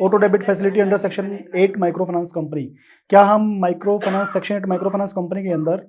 Auto debit facility under section 8 micro finance company. क्या हम micro finance section 8 micro finance company के अंदर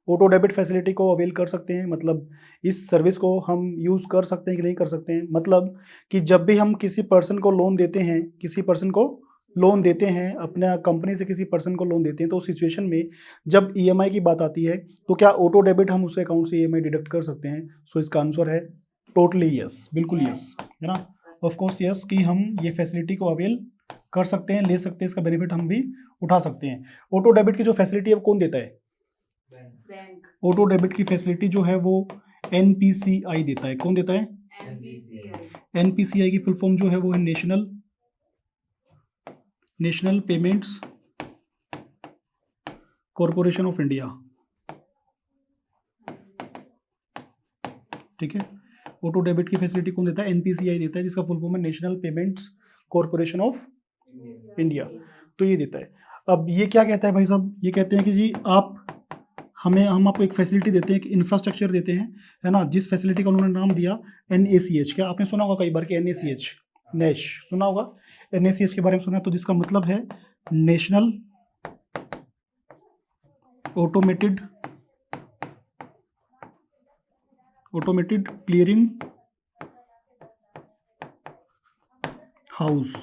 auto debit facility को avail कर सकते हैं? मतलब इस सर्विस को हम यूज़ कर सकते हैं कि नहीं कर सकते हैं? मतलब कि जब भी हम किसी पर्सन को लोन देते हैं, अपना कंपनी से किसी पर्सन को लोन देते हैं, तो उस सिचुएशन में जब ईएमआई की बात आती है तो क्या ऑटो डेबिट हम उसके अकाउंट से ईएमआई डिडक्ट कर सकते हैं? सो इसका आंसर है टोटली यस, बिल्कुल यस, है ना, ऑफ कोर्स यस, कि हम ये फैसिलिटी को अवेल कर सकते हैं, ले सकते हैं, इसका बेनिफिट हम भी उठा सकते हैं। ऑटो डेबिट की जो फैसिलिटी है वो कौन देता है? बैंक। ऑटो डेबिट की फैसिलिटी जो है वो एनपीसीआई देता है। कौन देता है? एनपीसीआई की फुल फॉर्म जो है वो है national payments corporation of India. ठीक है, ऑटो डेबिट की फैसिलिटी कौन देता है? एनपीसीआई देता है, जिसका फुल फॉर्म है national payments corporation of India. तो ये देता है। अब ये क्या कहता है भाई साहब? ये कहते हैं कि जी हम आपको एक फैसिलिटी देते हैं, एक इंफ्रास्ट्रक्चर देते हैं, है ना, जिस फैसिलिटी का उन्होंने नाम दिया NACH। क्या आपने सुना होगा कई बार कि NACH, नैश सुना होगा? NACH के बारे में सुना है, तो जिसका मतलब है नेशनल ऑटोमेटेड क्लियरिंग हाउस।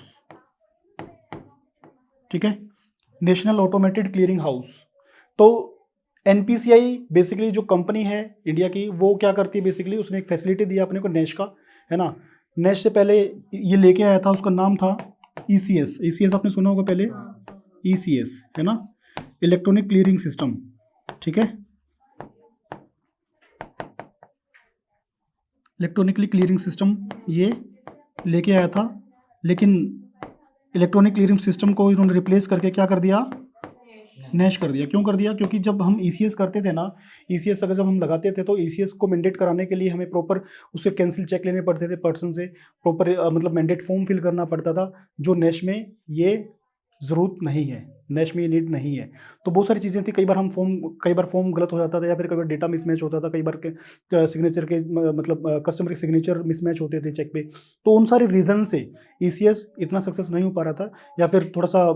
ठीक है, नेशनल ऑटोमेटेड क्लियरिंग हाउस। तो एनपीसीआई बेसिकली जो कंपनी है इंडिया की, वो क्या करती है? बेसिकली उसने एक फैसिलिटी दिया अपने को नेश का, है ना। नेश से पहले ये लेके आया था, उसका नाम था ECS आपने सुना होगा पहले, ECS, है ना, इलेक्ट्रॉनिक क्लियरिंग सिस्टम। ठीक है, इलेक्ट्रॉनिकली क्लियरिंग सिस्टम ये लेके आया था, लेकिन इलेक्ट्रॉनिक क्लियरिंग सिस्टम को इन्होंने रिप्लेस करके क्या कर दिया? नैश कर दिया। क्यों कर दिया? क्योंकि जब हम ECS करते थे ना, ECS अगर जब हम लगाते थे तो ECS को मैंडेट कराने के लिए हमें प्रॉपर उसके कैंसिल चेक लेने पड़ते थे पर्सन से, प्रॉपर मतलब मैंडेट फॉर्म फिल करना पड़ता था, जो नैश में ये ज़रूरत नहीं है, नैश में ये नीड नहीं है। तो बहुत सारी चीज़ें थी, कई बार फॉर्म गलत हो जाता था, या फिर कई बार डेटा मिसमैच होता था, कई बार के सिग्नेचर के मतलब कस्टमर के सिग्नेचर मिसमैच होते थे चेक पे। तो उन सारे रीज़न से ECS इतना सक्सेस नहीं हो पा रहा था, या फिर थोड़ा सा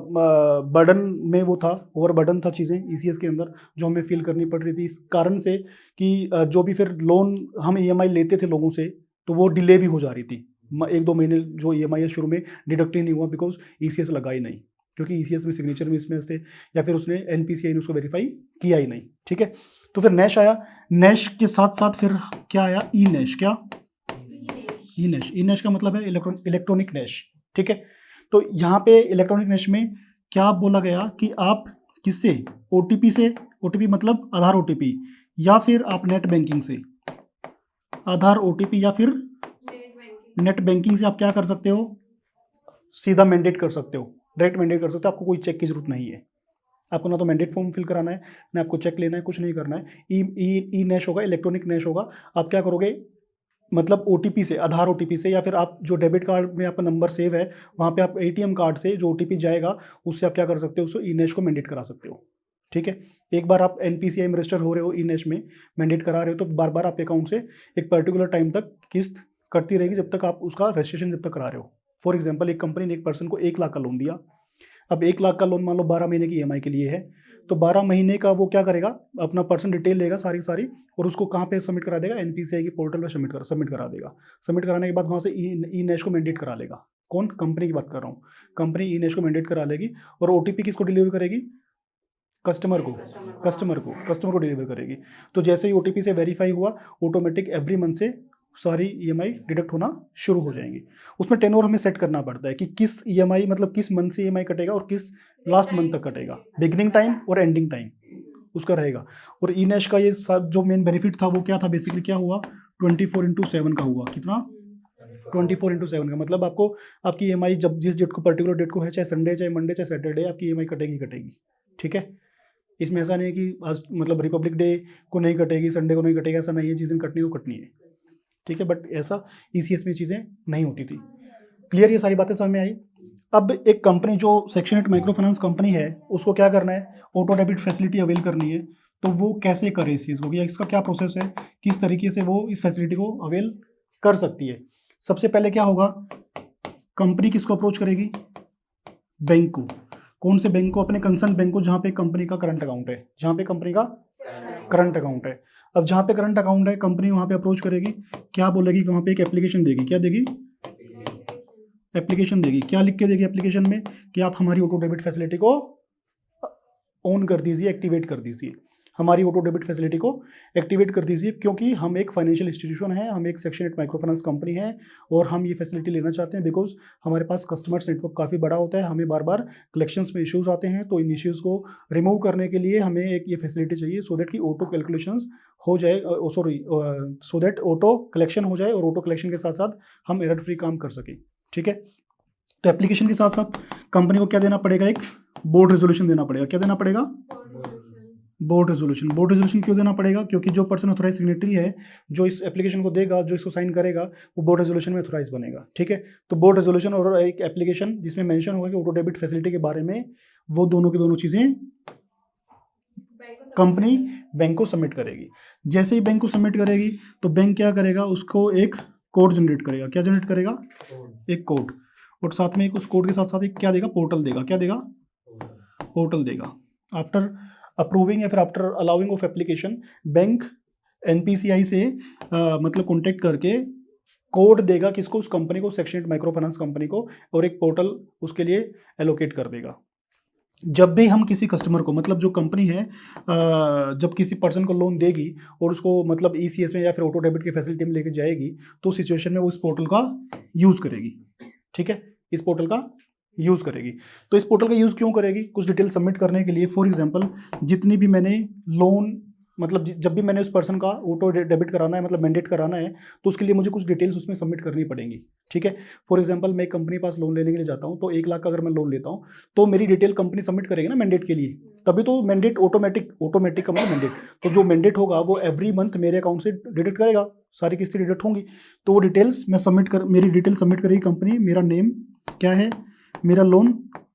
बर्डन में वो था, ओवर बर्डन था चीज़ें ECS के अंदर जो हमें फील करनी पड़ रही थी, इस कारण से कि जो भी फिर लोन हम EMI लेते थे लोगों से, तो वो डिले भी हो जा रही थी। 1-2 महीने जो EMI है शुरू में डिडक्ट ही नहीं हुआ, बिकॉज ECS लगा ही नहीं, क्योंकि ECS में सिग्नेचर मिसमैच थे, या फिर उसने NPCI ने उसको वेरीफाई किया ही नहीं। ठीक है, तो फिर नैश आया। नैश के साथ साथ फिर क्या आया? ई-नैश। क्या? ई-नैश का मतलब है इलेक्ट्रॉनिक नैश। ठीक है, तो यहाँ पे इलेक्ट्रॉनिक नैश में क्या बोला गया कि आप किससे? OTP से, OTP मतलब आधार OTP, या फिर आप नेट बैंकिंग से, आधार OTP या फिर नेट बैंकिंग से आप क्या कर सकते हो? सीधा मैंडेट कर सकते हो, डायरेक्ट मैंडेट कर सकते हो। आपको कोई चेक की जरूरत नहीं है, आपको ना तो मैंडेट फॉर्म फिल कराना है, ना आपको चेक लेना है, कुछ नहीं करना है। ई नैश होगा, इलेक्ट्रॉनिक नैश होगा। आप क्या करोगे? मतलब OTP से, आधार OTP से, या फिर आप जो डेबिट कार्ड में आपका नंबर सेव है वहाँ पे आप ATM कार्ड से जो OTP जाएगा उससे आप क्या कर सकते हो? उसको ई-नैश को मैंडेट करा सकते हो। ठीक है, एक बार आप NPCI में रजिस्टर हो रहे हो, ई-नैश में मैंडेट करा रहे हो, तो बार बार आपके अकाउंट से एक पर्टिकुलर टाइम तक किस्त कटती रहेगी, जब तक आप उसका रजिस्ट्रेशन जब तक करा रहे हो। फॉर एग्जाम्पल, एक कंपनी ने एक पर्सन को 1 लाख का लोन दिया। अब 1 लाख का लोन मान लो 12 महीने की EMI के लिए है, तो 12 महीने का वो क्या करेगा? अपना पर्सन डिटेल लेगा सारी, और उसको कहाँ पे सबमिट करा देगा? NPCI की पोर्टल पे सबमिट करा देगा। सबमिट कराने के बाद वहाँ से ई-नैश को मैंडेट करा लेगा। कौन? कंपनी की बात कर रहा हूँ। कंपनी ई-नैश को मैंडेट करा लेगी, और OTP किसको डिलीवर करेगी? कस्टमर को डिलीवर करेगी। तो जैसे ही OTP से वेरीफाई हुआ, ऑटोमेटिक एवरी मंथ से सारी EMI डिडक्ट होना शुरू हो जाएंगी। उसमें टेन्योर हमें सेट करना पड़ता है कि किस EMI मतलब किस मंथ से EMI कटेगा और किस लास्ट मंथ तक कटेगा, बिगिनिंग टाइम और एंडिंग टाइम उसका रहेगा। और ई-नैश का ये जो मेन बेनिफिट था वो क्या था? बेसिकली क्या हुआ? 24/7 का हुआ। कितना? 24/7 का मतलब आपको आपकी EMI जब जिस डेट को, पर्टिकुलर डेट को है, चाहे संडे, चाहे मंडे, चाहे सैटरडे, आपकी EMI कटेगी। ठीक है, इसमें ऐसा नहीं है कि आज मतलब रिपब्लिक डे को नहीं कटेगी, संडे को नहीं कटेगी, ऐसा नहीं है। जिस दिन कटनी है वो कटनी है। ठीक है, बट ऐसा ECS में चीज़ें नहीं होती थी। क्लियर? ये सारी बातें समझ में आई। अब एक कंपनी जो सेक्शन 8 माइक्रो फाइनेंस कंपनी है, उसको क्या करना है? ऑटो डेबिट फैसिलिटी अवेल करनी है। तो वो कैसे करे इस चीज़ को, या इसका क्या प्रोसेस है, किस तरीके से वो इस फैसिलिटी को अवेल कर सकती है? सबसे पहले क्या होगा? कंपनी किसको अप्रोच करेगी? बैंक को, कौन से बैंक को? अपने कंसर्न बैंक को, जहाँ पे कंपनी का करंट अकाउंट है, जहाँ पे कंपनी का करंट अकाउंट है। अब जहाँ पे करंट अकाउंट है, कंपनी वहाँ पे अप्रोच करेगी, क्या बोलेगी कि वहाँ पे एक एप्लीकेशन देगी, क्या देगी? एप्लीकेशन देगी। क्या लिख के देगी एप्लीकेशन में? कि आप हमारी ऑटो डेबिट फैसिलिटी को ऑन कर दीजिए, एक्टिवेट कर दीजिए, हमारी ऑटो डेबिट फैसिलिटी को एक्टिवेट कर दीजिए, क्योंकि हम एक फाइनेंशियल इंस्टीट्यूशन है, हम एक सेक्शन 8 माइक्रो फाइनेंस कंपनी है और हम ये फैसिलिटी लेना चाहते हैं बिकॉज हमारे पास कस्टमर्स नेटवर्क काफ़ी बड़ा होता है, हमें बार बार कलेक्शंस में इश्यूज आते हैं, तो इन इश्यूज़ को रिमूव करने के लिए हमें एक ये फैसिलिटी चाहिए सो दैट कि ऑटो कैलकुलेशंस हो जाए, सो दैट ऑटो कलेक्शन हो जाए और ऑटो कलेक्शन के साथ साथ हम एरर फ्री काम कर सकें। ठीक है, तो एप्लीकेशन के साथ साथ कंपनी को क्या देना पड़ेगा? एक बोर्ड रेजोल्यूशन देना पड़ेगा। क्या देना पड़ेगा? Board resolution. बोर्ड रेजोल्यूशन क्यों देना पड़ेगा? क्योंकि जो पर्सन ऑथोराइज सिग्नेटरी है, जो इस एप्लीकेशन को देगा, जो इसको साइन करेगा, वो बोर्ड रेजोल्यूशन में ऑथोराइज बनेगा। ठीक है, तो बोर्ड रेजोल्यूशन और एक एप्लीकेशन जिसमें मेंशन होगा कि ऑटो डेबिट फैसिलिटी के बारे में, वो दोनों की दोनों चीज़ें कंपनी बैंक को सबमिट करेगी। जैसे ही बैंक को सबमिट करेगी तो बैंक क्या करेगा? उसको एक कोड जनरेट करेगा। क्या जनरेट करेगा? एक कोड। और साथ में एक उस कोड के साथ साथ एक क्या देगा? पोर्टल देगा। क्या देगा? पोर्टल देगा। आफ्टर अप्रूविंग या फिर after allowing of application, bank NPCI से मतलब कॉन्टेक्ट करके कोड देगा किसको? उस कंपनी को, सेक्शन 8 माइक्रो फाइनेंस कंपनी को, और एक पोर्टल उसके लिए एलोकेट कर देगा। जब भी हम किसी कस्टमर को, मतलब जो कंपनी है जब किसी पर्सन को लोन देगी और उसको मतलब ईसीएस में या फिर ऑटो डेबिट की फैसिलिटी में लेके जाएगी, तो सिचुएशन में वो इस पोर्टल का यूज़ करेगी। ठीक है, इस पोर्टल का यूज़ करेगी। तो इस पोर्टल का यूज़ क्यों करेगी? कुछ डिटेल सबमिट करने के लिए। फॉर एग्जांपल, जितनी भी मैंने लोन, मतलब जब भी मैंने उस पर्सन का ऑटो डेबिट कराना है, मतलब मैंडेट कराना है, तो उसके लिए मुझे कुछ डिटेल्स उसमें सबमिट करनी पड़ेंगी। ठीक है, फॉर एग्जांपल मैं कंपनी पास लोन लेने के लिए जाता हूँ, तो 1 लाख का अगर मैं लोन लेता हूँ, तो मेरी डिटेल कंपनी सबमिट करेगी ना मैंडेट के लिए, तभी तो मैंडेट ऑटोमेटिक का मतलब मैंडेट। तो जो मैंडेट होगा वो एवरी मंथ मेरे अकाउंट से डिडक्ट करेगा, सारी किस्तें डिडक्ट होंगी। तो वो डिटेल्स मैं मेरी डिटेल सबमिट करेगी कंपनी। मेरा नेम क्या है, मेरा लोन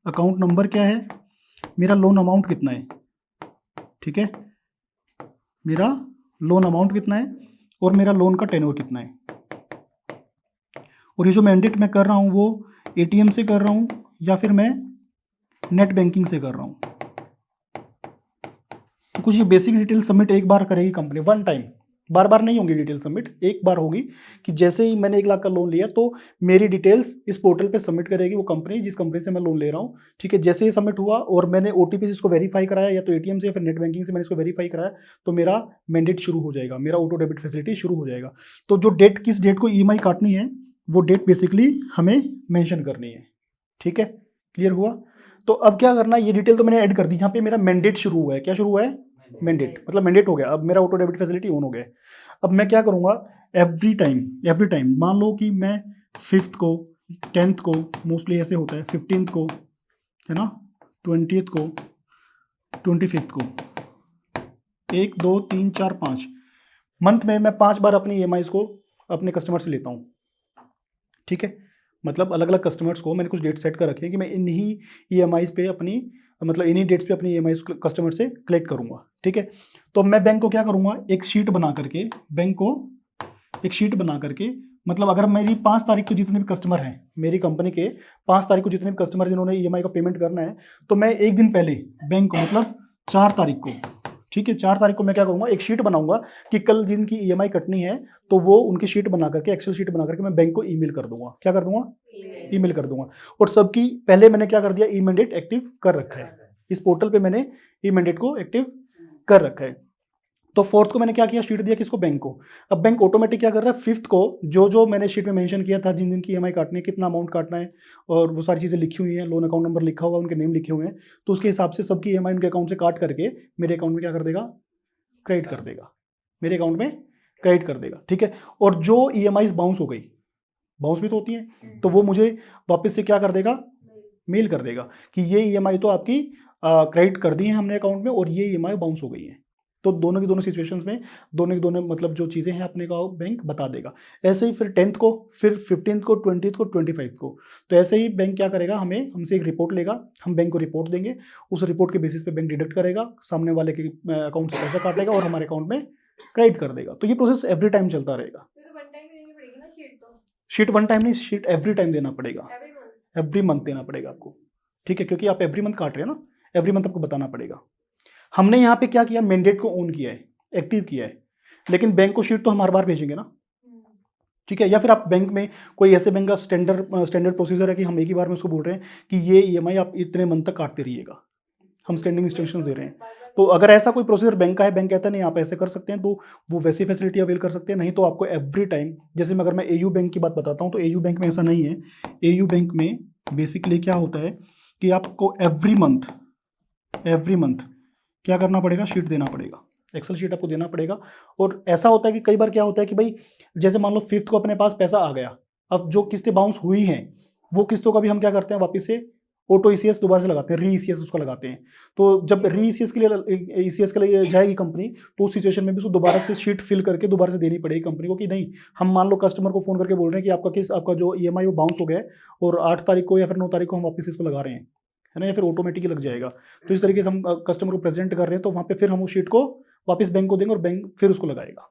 अकाउंट नंबर क्या है, मेरा लोन अमाउंट कितना है, ठीक है, मेरा लोन अमाउंट कितना है, और मेरा लोन का टेन्योर कितना है। और ये जो मैंडेट मैं कर रहा हूँ वो एटीएम से कर रहा हूँ या फिर मैं नेट बैंकिंग से कर रहा हूँ। तो कुछ ये बेसिक डिटेल सबमिट एक बार करेगी कंपनी, वन टाइम, बार बार नहीं होंगी डिटेल सबमिट, एक बार होगी कि जैसे ही मैंने 1 लाख का लोन लिया तो मेरी डिटेल्स इस पोर्टल पे सबमिट करेगी वो कंपनी, जिस कंपनी से मैं लोन ले रहा हूँ। ठीक है, जैसे ही सबमिट हुआ और मैंने ओटीपी से इसको वेरीफाई कराया, या तो एटीएम से या फिर नेट बैंकिंग से मैंने इसको वेरीफाई कराया, तो मेरा मैंडेट शुरू हो जाएगा, मेरा ऑटो डेबिट फैसिलिटी शुरू हो जाएगा। तो जो डेट, किस डेट को ईएमआई काटनी है, वो डेट बेसिकली हमें मेंशन करनी है। ठीक है, क्लियर हुआ? तो अब क्या करना है, ये डिटेल तो मैंने ऐड कर दी, यहाँ पे मेरा मैंडेट शुरू हुआ है। क्या शुरू हुआ है? मैंडेट, मतलब मैंडेट हो गया, अब मेरा ऑटो डेबिट फैसिलिटी ऑन हो गया है। अब मैं क्या करूँगा, एवरी टाइम मान लो कि मैं 5th को, 10th को, मोस्टली ऐसे होता है, 15th को, है ना, 20th को, 25th को, 1 2 3 4 5 मंथ में मैं 5 बार अपनी EMIs को अपने कस्टमर से लेता हूँ। ठीक है, मतलब अलग अलग कस्टमर्स को मैंने कुछ डेट सेट कर रखे हैं कि मैं इन्हीं EMIs पे अपनी, मतलब इन्हीं डेट्स पे अपनी EMIs कस्टमर से कलेक्ट करूँगा। ठीक है, तो मैं बैंक को क्या करूँगा, एक शीट बना करके, बैंक को एक शीट बना करके, मतलब अगर मेरी 5 तारीख को जितने भी कस्टमर हैं मेरी कंपनी के, 5 तारीख को जितने भी कस्टमर जिन्होंने EMI का पेमेंट करना है, तो मैं एक दिन पहले बैंक को, मतलब 4 तारीख को, ठीक है, 4 तारीख को मैं क्या करूँगा, एक शीट बनाऊंगा कि कल जिनकी EMI कटनी है, तो वो उनकी शीट बना करके, एक्सेल शीट बना करके मैं बैंक को ईमेल कर दूंगा। क्या कर दूंगा? ईमेल कर दूंगा। और सबकी पहले मैंने क्या कर दिया, ई मैंडेट एक्टिव कर रखा है, इस पोर्टल पे मैंने ई मैंडेट को एक्टिव कर रखा है। तो 4th को मैंने क्या किया, शीट दिया किसको, बैंक को। अब बैंक ऑटोमेटिक क्या कर रहा है, 5th को जो मैंने शीट में मेंशन किया था, जिन जिन की EMI काटनी है, कितना अमाउंट काटना है, और वो सारी चीज़ें लिखी हुई हैं, लोन अकाउंट नंबर लिखा हुआ है, उनके नेम लिखे हुए हैं, तो उसके हिसाब से सबकी EMI उनके अकाउंट से काट करके मेरे अकाउंट में क्या कर देगा, क्रेडिट कर देगा, मेरे अकाउंट में क्रेडिट कर देगा। ठीक है, और जो EMIs बाउंस हो गई, बाउंस भी तो होती हैं, तो वो मुझे वापस से क्या कर देगा, मेल कर देगा कि ये EMI तो आपकी क्रेडिट कर दी है हमने अकाउंट में, और ये EMI बाउंस हो गई है। तो दोनों की दोनों सिचुएशंस में दोनों की दोनों मतलब जो चीज़ें हैं अपने का बैंक बता देगा। ऐसे ही फिर 10th को, फिर 15th को, 20th को, 25th को, तो ऐसे ही बैंक क्या करेगा, हमसे एक रिपोर्ट लेगा, हम बैंक को रिपोर्ट देंगे, उस रिपोर्ट के बेसिस पे बैंक डिडक्ट करेगा, सामने वाले के अकाउंट से पैसा काटेगा और हमारे अकाउंट में क्रेडिट कर देगा। तो ये प्रोसेस एवरी टाइम चलता रहेगा। शीट वन टाइम नहीं, शीट एवरी टाइम देना पड़ेगा, एवरी मंथ देना पड़ेगा आपको। ठीक है, क्योंकि आप एवरी मंथ काट रहे हैं ना, एवरी मंथ आपको बताना पड़ेगा। हमने यहाँ पे क्या किया, मैंडेट को ऑन किया है, एक्टिव किया है, लेकिन बैंक को शीट तो हम हर बार भेजेंगे ना, ठीक है। या फिर आप बैंक में कोई ऐसे बैंक का स्टैंडर्ड प्रोसीजर है कि हम एक ही बार में उसको बोल रहे हैं कि ये ईएमआई आप इतने मंथ तक काटते रहिएगा, हम स्टैंडिंग इंस्ट्रक्शंस दे रहे हैं। तो अगर ऐसा कोई प्रोसीजर बैंक का है, बैंक कहता है नहीं आप ऐसे कर सकते हैं, तो वो वैसी फैसिलिटी अवेल कर सकते हैं। नहीं तो आपको एवरी टाइम, जैसे मैं अगर मैं एयू बैंक की बात बताता हूँ, तो एयू बैंक में ऐसा नहीं है। एयू बैंक में बेसिकली क्या होता है कि आपको एवरी मंथ क्या करना पड़ेगा, शीट देना पड़ेगा, एक्सेल शीट आपको देना पड़ेगा। और ऐसा होता है कि कई बार क्या होता है कि भाई जैसे मान लो 5th को अपने पास पैसा आ गया, अब जो किस्तें बाउंस हुई हैं वो किस्तों का भी हम क्या करते हैं, वापस से ऑटो ईसीएस दोबारा से लगाते हैं, री ईसीएस उसका लगाते हैं। तो जब री ईसीएस के लिए ईसीएस के लिए जाएगी कंपनी, तो उस सिचुएशन में भी उसको दोबारा से शीट फिल करके दोबारा से देनी पड़ेगी कंपनी को कि नहीं, हम मान लो कस्टमर को फोन करके बोल रहे हैं कि आपका जो ईएमआई वो बाउंस हो गया है और 8 तारीख को या फिर 9 तारीख को हम वापस इसको लगा रहे हैं, है ना, या फिर ऑटोमेटिकली लग जाएगा। तो इस तरीके से हम कस्टमर को प्रेजेंट कर रहे हैं, तो वहाँ पे फिर हम उस शीट को वापस बैंक को देंगे और बैंक फिर उसको लगाएगा।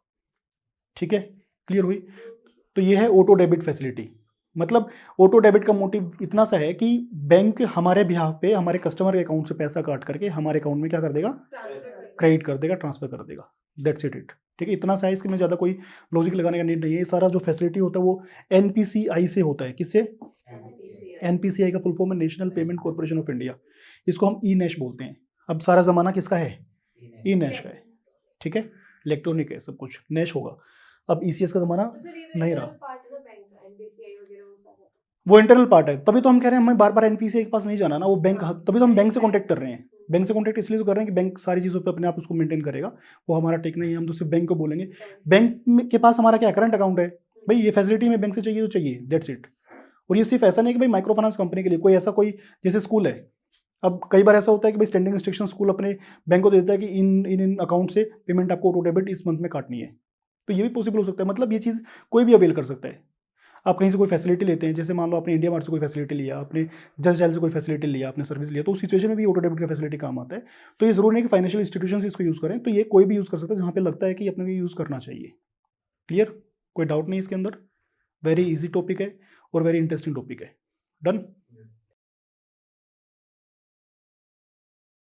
ठीक है, क्लियर हुई। तो ये है ऑटो डेबिट फैसिलिटी। मतलब ऑटो डेबिट का मोटिव इतना सा है कि बैंक हमारे बिहाफ पे हमारे कस्टमर के अकाउंट से पैसा काट करके हमारे अकाउंट में क्या कर देगा, क्रेडिट कर देगा, ट्रांसफर कर देगा। That's it. ठीक है, इतना सा है, इसमें ज़्यादा कोई लॉजिक लगाने का नीड नहीं है। ये सारा जो फैसिलिटी होता है वो एनपीसीआई से होता है। किससे? एनपीसीआई का फुल फॉर्म है national payment corporation of India, इसको हम ई नेश बोलते हैं। अब सारा ज़माना किसका है, ई नेश का है। ठीक है, इलेक्ट्रॉनिक है सब कुछ, नेश होगा। अब ईसीएस का ज़माना नहीं रहा, वो इंटरनल पार्ट है। तभी तो हम कह रहे हैं हमें बार बार एनपीसीआई के पास नहीं जाना ना, वो बैंक, तभी तो हम बैंक से कांटेक्ट कर रहे हैं। बैंक से कांटेक्ट इसलिए तो कर रहे हैं कि बैंक सारी चीज़ों पे अपने आप उसको मेंटेन करेगा, वो हमारा टेक नहीं है, हम तो सिर्फ बैंक को बोलेंगे। बैंक के पास हमारा क्या करंट अकाउंट है, भाई ये फैसिलिटी में बैंक से चाहिए तो चाहिए, दैट्स इट। और ये सिर्फ ऐसा नहीं कि भाई माइक्रो फाइनेंस कंपनी के लिए, कोई ऐसा कोई जैसे स्कूल है, अब कई बार ऐसा होता है कि भाई स्टैंडिंग इंस्ट्रक्शन स्कूल अपने बैंक को देता है कि इन अकाउंट से पेमेंट आपको ऑटो डेबिट इस मंथ में काटनी है, तो ये भी पॉसिबल हो सकता है। मतलब ये चीज़ कोई भी अवेल कर सकता है। आप कहीं से कोई फैसिलिटी लेते हैं, जैसे मान लो आपने इंडिया मार्ट से कोई फैसिलिटी लिया, आपने जस्ट डायल से कोई फैसिलिटी लिया, आपने सर्विस लिया, तो उस सिचुएशन में भी ऑटो डेबिट का फैसिलिटी काम आता है। तो ये जरूरी नहीं कि फाइनेंशियल इंस्टीट्यूशन इसको यूज़ करें, तो ये कोई भी यूज़ कर सकता है जहाँ पे लगता है कि अपने को यूज़ करना चाहिए। क्लियर, कोई डाउट नहीं इसके अंदर। वेरी इजी टॉपिक है और वेरी इंटरेस्टिंग टॉपिक है। डन।